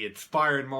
it's Byron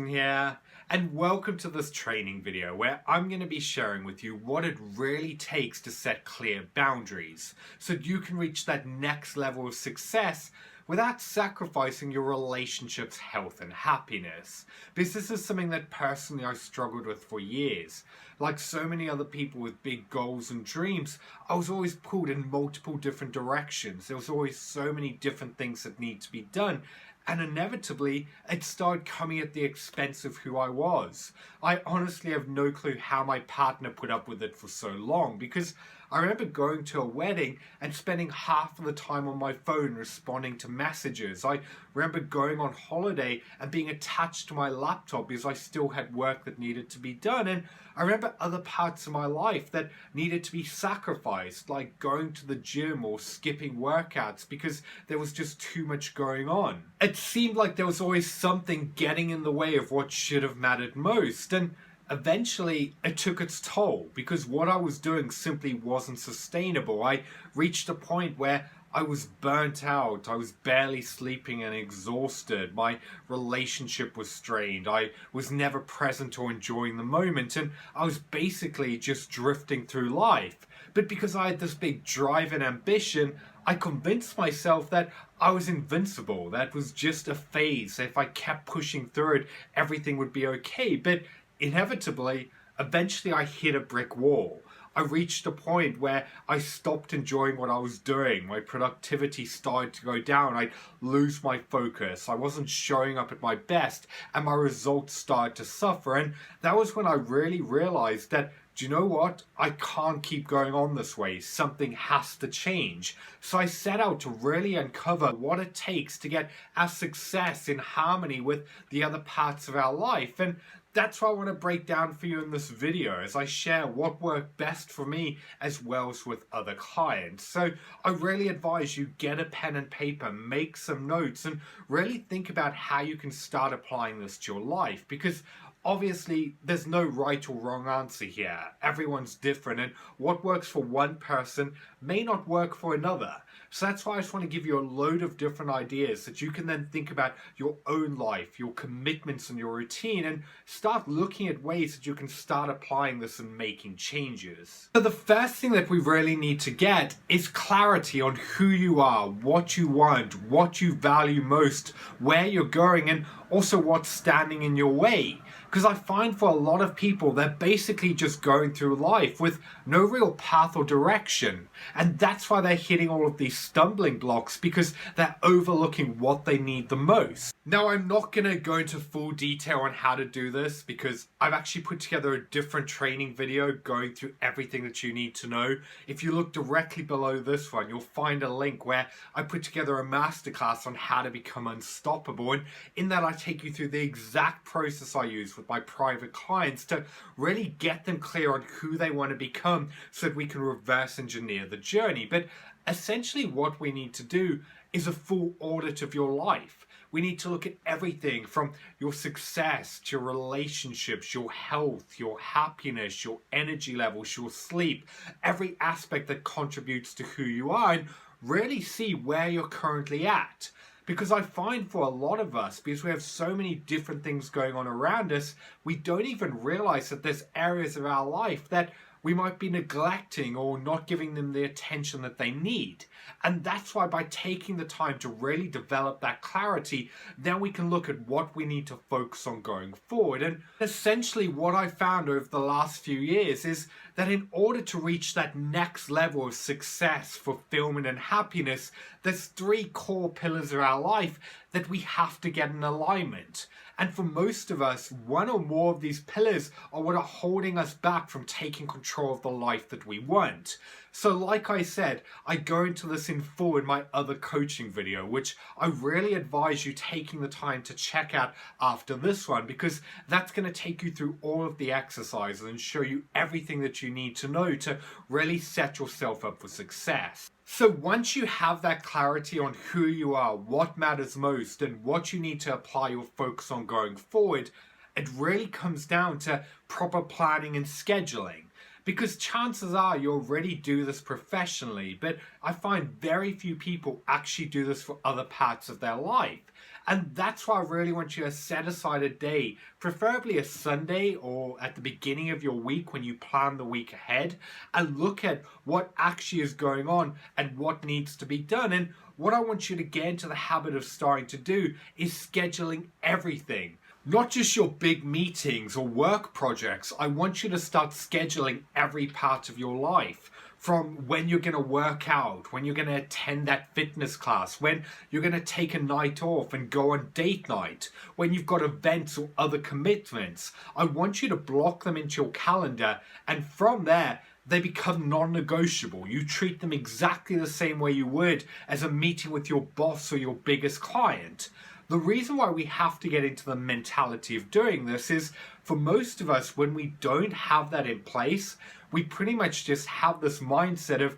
here, and welcome to this training video where I'm going to be sharing with you what it really takes to set clear boundaries so you can reach that next level of success without sacrificing your relationship's health and happiness. Because this is something that personally I struggled with for years. Like so many other people with big goals and dreams, I was always pulled in multiple different directions. There was always so many different things that need to be done. And inevitably, it started coming at the expense of who I was. I honestly have no clue how my partner put up with it for so long, because I remember going to a wedding and spending half of the time on my phone responding to messages. I remember going on holiday and being attached to my laptop because I still had work that needed to be done. And I remember other parts of my life that needed to be sacrificed, like going to the gym or skipping workouts because there was just too much going on. It seemed like there was always something getting in the way of what should have mattered most. And eventually, it took its toll because what I was doing simply wasn't sustainable. I reached a point where I was burnt out. I was barely sleeping and exhausted. My relationship was strained. I was never present or enjoying the moment, and I was basically just drifting through life. But because I had this big drive and ambition, I convinced myself that I was invincible. That was just a phase. If I kept pushing through it, everything would be okay. But inevitably, eventually I hit a brick wall. I reached a point where I stopped enjoying what I was doing. My productivity started to go down. I'd lose my focus. I wasn't showing up at my best, and my results started to suffer. And that was when I really realized that, do you know what? I can't keep going on this way. Something has to change. So I set out to really uncover what it takes to get our success in harmony with the other parts of our life. And that's what I want to break down for you in this video as I share what worked best for me as well as with other clients. So I really advise you get a pen and paper, make some notes, and really think about how you can start applying this to your life, because obviously there's no right or wrong answer here. Everyone's different, and what works for one person may not work for another. So that's why I just want to give you a load of different ideas that you can then think about your own life, your commitments and your routine, and start looking at ways that you can start applying this and making changes. So the first thing that we really need to get is clarity on who you are, what you want, what you value most, where you're going, and also what's standing in your way. Because I find for a lot of people, they're basically just going through life with no real path or direction. And that's why they're hitting all of these stumbling blocks, because they're overlooking what they need the most. Now, I'm not going to go into full detail on how to do this because I've actually put together a different training video going through everything that you need to know. If you look directly below this one, you'll find a link where I put together a masterclass on how to become unstoppable. And in that, I take you through the exact process I use with my private clients to really get them clear on who they want to become so that we can reverse engineer the journey. But essentially what we need to do is a full audit of your life. We need to look at everything from your success to your relationships, your health, your happiness, your energy levels, your sleep, every aspect that contributes to who you are, and really see where you're currently at. Because I find for a lot of us, because we have so many different things going on around us, we don't even realize that there's areas of our life that we might be neglecting or not giving them the attention that they need. And that's why by taking the time to really develop that clarity, then we can look at what we need to focus on going forward. And essentially what I found over the last few years is that in order to reach that next level of success, fulfillment, and happiness, there's three core pillars of our life that we have to get in alignment. And for most of us, one or more of these pillars are what are holding us back from taking control of the life that we want. So like I said, I go into this in full in my other coaching video, which I really advise you taking the time to check out after this one, because that's going to take you through all of the exercises and show you everything that you need to know to really set yourself up for success. So once you have that clarity on who you are, what matters most, and what you need to apply your focus on going forward, it really comes down to proper planning and scheduling. Because chances are you already do this professionally, but I find very few people actually do this for other parts of their life. And that's why I really want you to set aside a day, preferably a Sunday or at the beginning of your week when you plan the week ahead, and look at what actually is going on and what needs to be done. And what I want you to get into the habit of starting to do is scheduling everything. Not just your big meetings or work projects. I want you to start scheduling every part of your life. From when you're going to work out, when you're going to attend that fitness class, when you're going to take a night off and go on date night, when you've got events or other commitments. I want you to block them into your calendar, and from there, they become non-negotiable. You treat them exactly the same way you would as a meeting with your boss or your biggest client. The reason why we have to get into the mentality of doing this is, for most of us, when we don't have that in place, we pretty much just have this mindset of,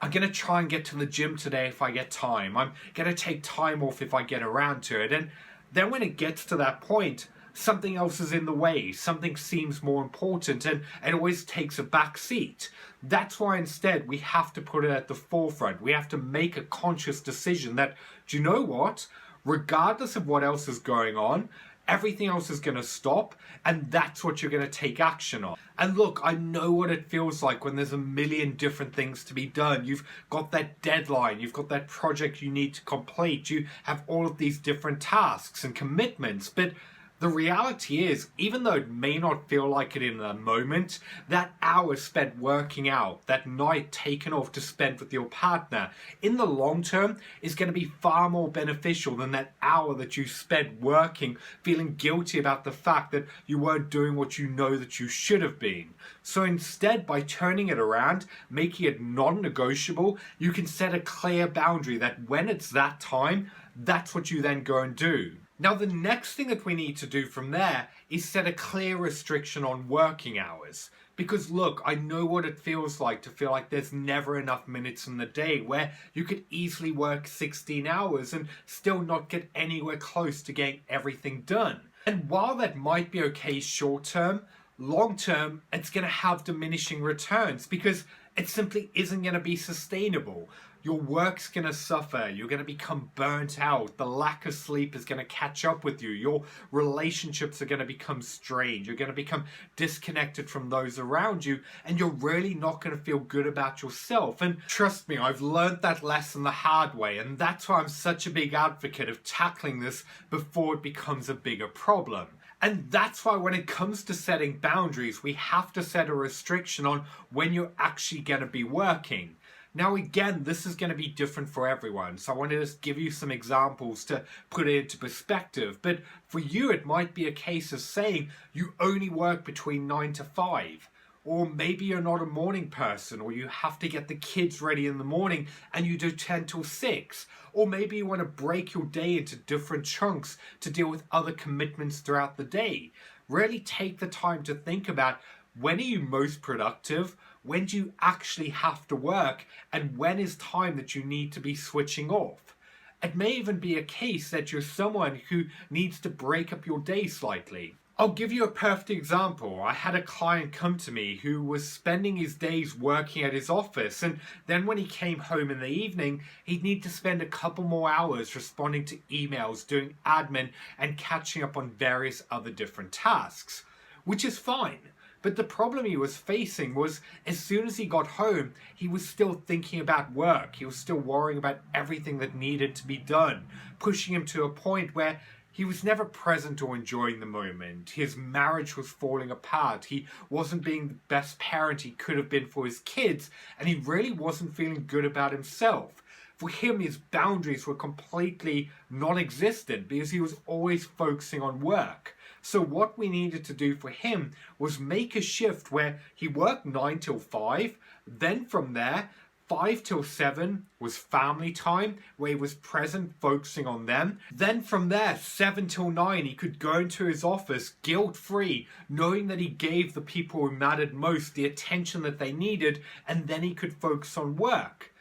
I'm going to try and get to the gym today if I get time. I'm going to take time off if I get around to it. And then when it gets to that point, something else is in the way. Something seems more important, and it always takes a back seat. That's why instead we have to put it at the forefront. We have to make a conscious decision that, do you know what? Regardless of what else is going on, everything else is going to stop, and that's what you're going to take action on. And look, I know what it feels like when there's a million different things to be done. You've got that deadline, you've got that project you need to complete, you have all of these different tasks and commitments, but the reality is, even though it may not feel like it in the moment, that hour spent working out, that night taken off to spend with your partner, in the long term is going to be far more beneficial than that hour that you spent working, feeling guilty about the fact that you weren't doing what you know that you should have been. So instead, by turning it around, making it non-negotiable, you can set a clear boundary that when it's that time, that's what you then go and do. Now, the next thing that we need to do from there is set a clear restriction on working hours. Because look, I know what it feels like to feel like there's never enough minutes in the day, where you could easily work 16 hours and still not get anywhere close to getting everything done. And while that might be okay short term, long term, it's going to have diminishing returns because it simply isn't going to be sustainable. Your work's going to suffer. You're going to become burnt out. The lack of sleep is going to catch up with you. Your relationships are going to become strained. You're going to become disconnected from those around you, and you're really not going to feel good about yourself. And trust me, I've learned that lesson the hard way, and that's why I'm such a big advocate of tackling this before it becomes a bigger problem. And that's why when it comes to setting boundaries, we have to set a restriction on when you're actually going to be working. Now again, this is going to be different for everyone, so I want to just give you some examples to put it into perspective. But for you, it might be a case of saying you only work between 9 to 5. Or maybe you're not a morning person, or you have to get the kids ready in the morning and you do 10 till 6. Or maybe you want to break your day into different chunks to deal with other commitments throughout the day. Really take the time to think about, when are you most productive? When do you actually have to work? And when is time that you need to be switching off? It may even be a case that you're someone who needs to break up your day slightly. I'll give you a perfect example. I had a client come to me who was spending his days working at his office, and then when he came home in the evening, he'd need to spend a couple more hours responding to emails, doing admin, and catching up on various other different tasks, which is fine. But the problem he was facing was, as soon as he got home, he was still thinking about work. He was still worrying about everything that needed to be done, pushing him to a point where he was never present or enjoying the moment. His marriage was falling apart. He wasn't being the best parent he could have been for his kids, and he really wasn't feeling good about himself. For him, his boundaries were completely non-existent because he was always focusing on work. So what we needed to do for him was make a shift where he worked 9 till 5, then from there, 5 till 7 was family time, where he was present, focusing on them. Then from there, 7 till 9, he could go into his office guilt-free, knowing that he gave the people who mattered most the attention that they needed, and then he could focus on work.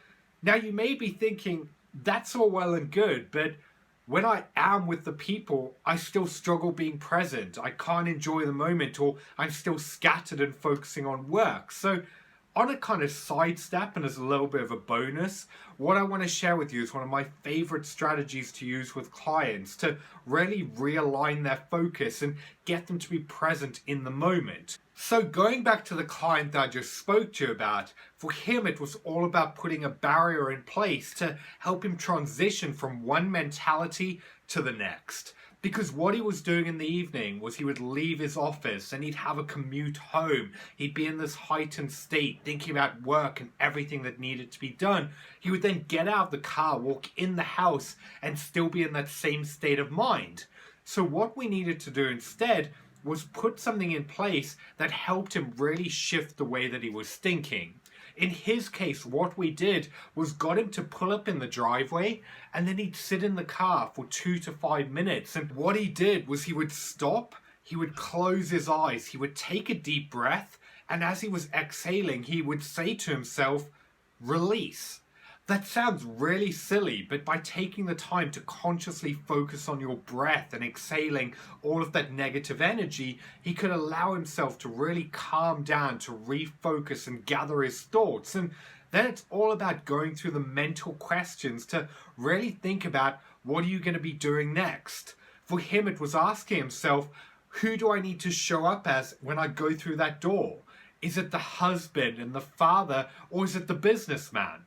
Now you may be thinking, that's all well and good, but when I am with the people, I still struggle being present. I can't enjoy the moment, or I'm still scattered and focusing on work. So On a kind of sidestep and as a little bit of a bonus, what I want to share with you is one of my favorite strategies to use with clients to really realign their focus and get them to be present in the moment. So going back to the client that I just spoke to you about, for him it was all about putting a barrier in place to help him transition from one mentality to the next. Because what he was doing in the evening was he would leave his office and he'd have a commute home. He'd be in this heightened state, thinking about work and everything that needed to be done. He would then get out of the car, walk in the house, and still be in that same state of mind. So what we needed to do instead was put something in place that helped him really shift the way that he was thinking. In his case, what we did was got him to pull up in the driveway and then he'd sit in the car for 2 to 5 minutes. And what he did was he would stop, he would close his eyes, he would take a deep breath, and as he was exhaling, he would say to himself, release. That sounds really silly, but by taking the time to consciously focus on your breath and exhaling all of that negative energy, he could allow himself to really calm down, to refocus and gather his thoughts. And then it's all about going through the mental questions to really think about what are you going to be doing next. For him, it was asking himself, who do I need to show up as when I go through that door? Is it the husband and the father, or is it the businessman?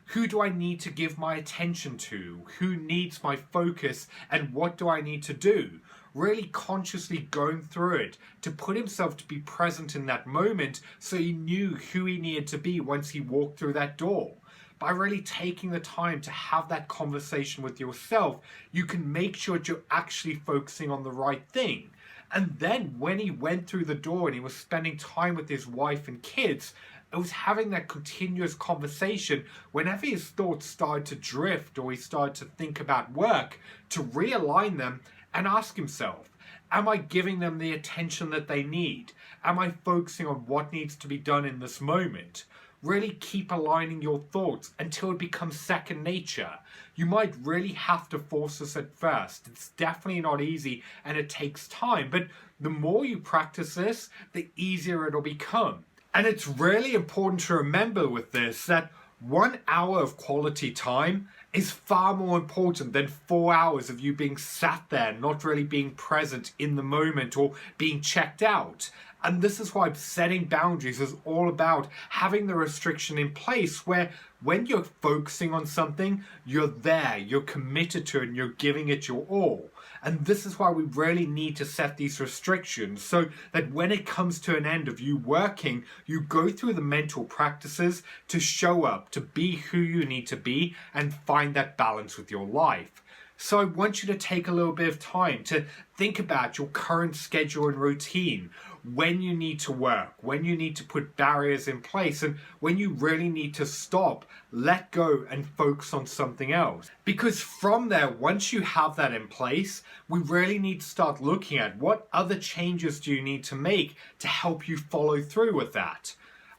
Who do I need to give my attention to? Who needs my focus? And what do I need to do? Really consciously going through it to put himself to be present in that moment so he knew who he needed to be once he walked through that door. By really taking the time to have that conversation with yourself, you can make sure that you're actually focusing on the right thing. And then when he went through the door and he was spending time with his wife and kids, it was having that continuous conversation whenever his thoughts started to drift or he started to think about work, to realign them and ask himself, am I giving them the attention that they need? Am I focusing on what needs to be done in this moment? Really keep aligning your thoughts until it becomes second nature. You might really have to force this at first. It's definitely not easy and it takes time, but the more you practice this, the easier it'll become. And it's really important to remember with this that 1 hour of quality time is far more important than 4 hours of you being sat there, not really being present in the moment or being checked out. And this is why setting boundaries is all about having the restriction in place where when you're focusing on something, you're there, you're committed to it, and you're giving it your all. And this is why we really need to set these restrictions so that when it comes to an end of you working, you go through the mental practices to show up, to be who you need to be, and find that balance with your life. So I want you to take a little bit of time to think about your current schedule and routine, when you need to work, when you need to put barriers in place, and when you really need to stop, let go and focus on something else. Because from there, once you have that in place, we really need to start looking at what other changes do you need to make to help you follow through with that.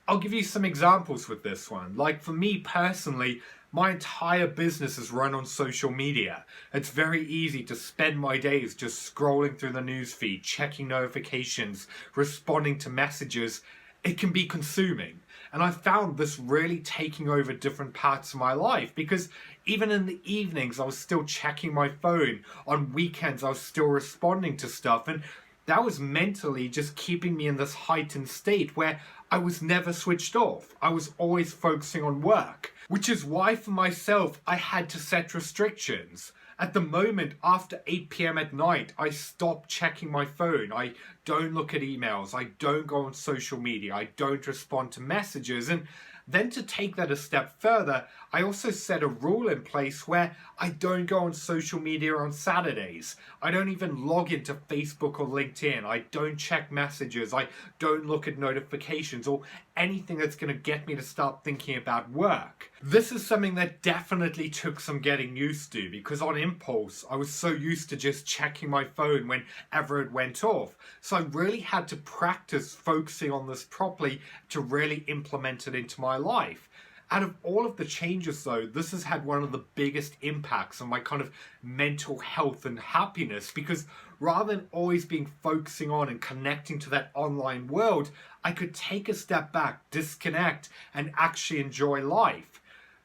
I'll give you some examples with this one. Like for me personally, my entire business is run on social media. It's very easy to spend my days just scrolling through the newsfeed, checking notifications, responding to messages. It can be consuming. And I found this really taking over different parts of my life because even in the evenings, I was still checking my phone. On weekends, I was still responding to stuff. And that was mentally just keeping me in this heightened state where I was never switched off. I was always focusing on work, which is why for myself, I had to set restrictions. At the moment, after 8 p.m. at night, I stop checking my phone. I don't look at emails. I don't go on social media. I don't respond to messages. And then to take that a step further, I also set a rule in place where I don't go on social media on Saturdays. I don't even log into Facebook or LinkedIn. I don't check messages. I don't look at notifications or anything that's going to get me to start thinking about work. This is something that definitely took some getting used to because on impulse, I was so used to just checking my phone whenever it went off. So I really had to practice focusing on this properly to really implement it into my life. Out of all of the changes though, this has had one of the biggest impacts on my kind of mental health and happiness because rather than always being focusing on and connecting to that online world, I could take a step back, disconnect, and actually enjoy life.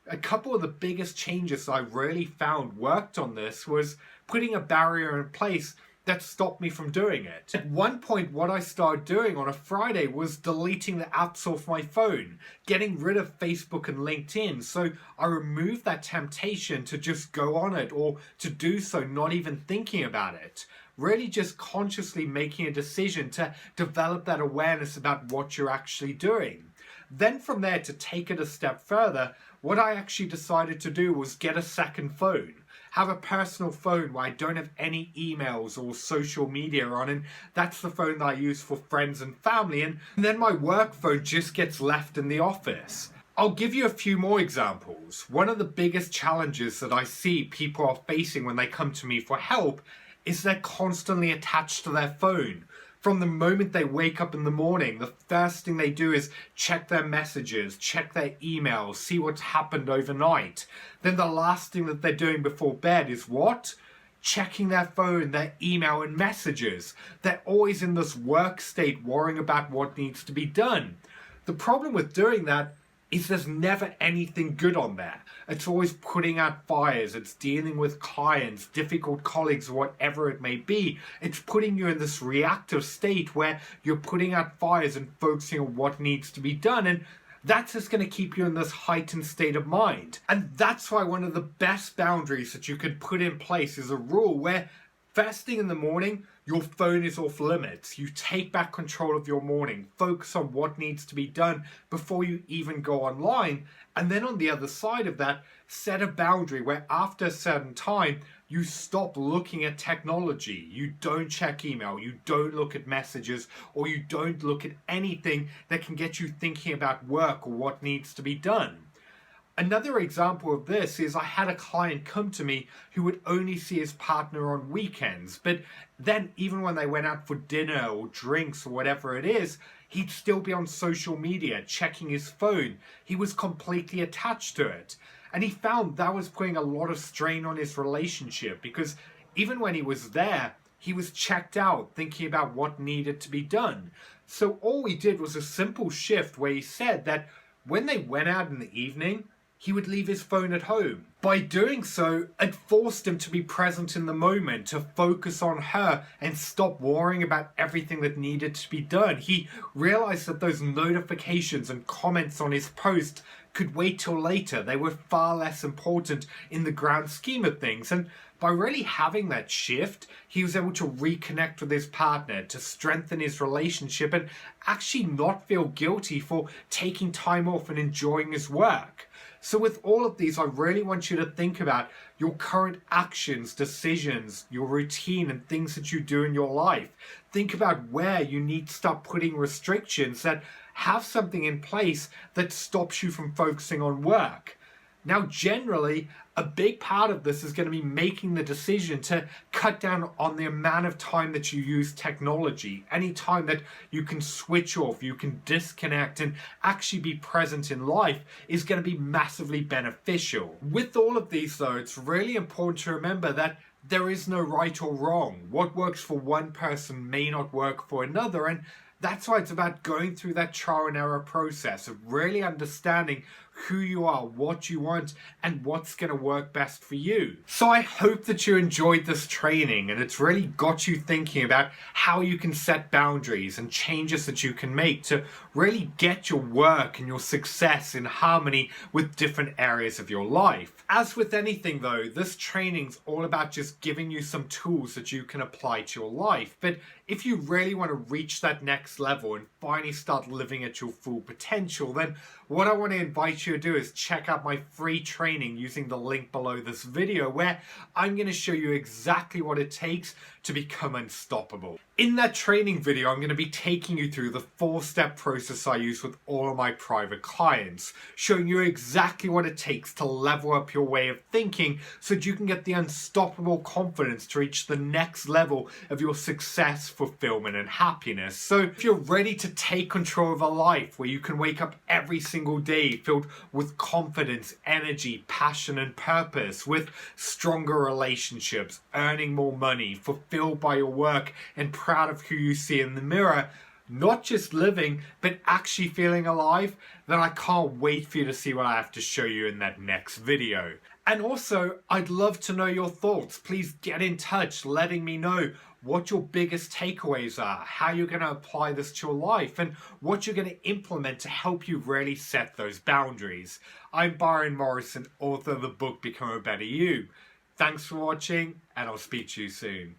A couple of the biggest changes I really found worked on this was putting a barrier in place that stopped me from doing it. At one point, what I started doing on a Friday was deleting the apps off my phone, getting rid of Facebook and LinkedIn. So I removed that temptation to just go on it or to do so not even thinking about it. Really just consciously making a decision to develop that awareness about what you're actually doing. Then from there, to take it a step further, what I actually decided to do was get a second phone. Have a personal phone where I don't have any emails or social media on, and that's the phone that I use for friends and family, and then my work phone just gets left in the office. I'll give you a few more examples. One of the biggest challenges that I see people are facing when they come to me for help is they're constantly attached to their phone. From the moment they wake up in the morning, the first thing they do is check their messages, check their emails, see what's happened overnight. Then the last thing that they're doing before bed is what? Checking their phone, their email and messages. They're always in this work state worrying about what needs to be done. The problem with doing that is there's never anything good on there. It's always putting out fires, it's dealing with clients, difficult colleagues, whatever it may be. It's putting you in this reactive state where you're putting out fires and focusing on what needs to be done, and that's just going to keep you in this heightened state of mind. And that's why one of the best boundaries that you could put in place is a rule where first thing in the morning, your phone is off limits. You take back control of your morning. Focus on what needs to be done before you even go online. And then on the other side of that, set a boundary where after a certain time, you stop looking at technology. You don't check email. You don't look at messages, or you don't look at anything that can get you thinking about work or what needs to be done. Another example of this is I had a client come to me who would only see his partner on weekends, but then even when they went out for dinner or drinks or whatever it is, he'd still be on social media, checking his phone. He was completely attached to it. And he found that was putting a lot of strain on his relationship, because even when he was there, he was checked out, thinking about what needed to be done. So all we did was a simple shift where he said that when they went out in the evening, he would leave his phone at home. By doing so, it forced him to be present in the moment, to focus on her and stop worrying about everything that needed to be done. He realized that those notifications and comments on his post could wait till later. They were far less important in the grand scheme of things. And by really having that shift, he was able to reconnect with his partner, to strengthen his relationship, and actually not feel guilty for taking time off and enjoying his work. So with all of these, I really want you to think about your current actions, decisions, your routine, and things that you do in your life. Think about where you need to start putting restrictions that have something in place that stops you from focusing on work. Now, generally, a big part of this is going to be making the decision to cut down on the amount of time that you use technology. Any time that you can switch off, you can disconnect and actually be present in life is going to be massively beneficial. With all of these though, it's really important to remember that there is no right or wrong. What works for one person may not work for another, and that's why it's about going through that trial and error process of really understanding who you are, what you want, and what's going to work best for you. So I hope that you enjoyed this training and it's really got you thinking about how you can set boundaries and changes that you can make to really get your work and your success in harmony with different areas of your life. As with anything though, this training's all about just giving you some tools that you can apply to your life. But if you really want to reach that next level and finally start living at your full potential, then what I want to invite you to do is check out my free training using the link below this video, where I'm going to show you exactly what it takes to become unstoppable. In that training video, I'm going to be taking you through the 4-step process I use with all of my private clients, showing you exactly what it takes to level up your way of thinking so that you can get the unstoppable confidence to reach the next level of your success, fulfillment, and happiness. So if you're ready to take control of a life where you can wake up every single single day filled with confidence, energy, passion, and purpose, with stronger relationships, earning more money, fulfilled by your work, and proud of who you see in the mirror, not just living, but actually feeling alive, then I can't wait for you to see what I have to show you in that next video. And also, I'd love to know your thoughts. Please get in touch, letting me know what your biggest takeaways are, how you're going to apply this to your life, and what you're going to implement to help you really set those boundaries. I'm Byron Morrison, author of the book Become a Better You. Thanks for watching, and I'll speak to you soon.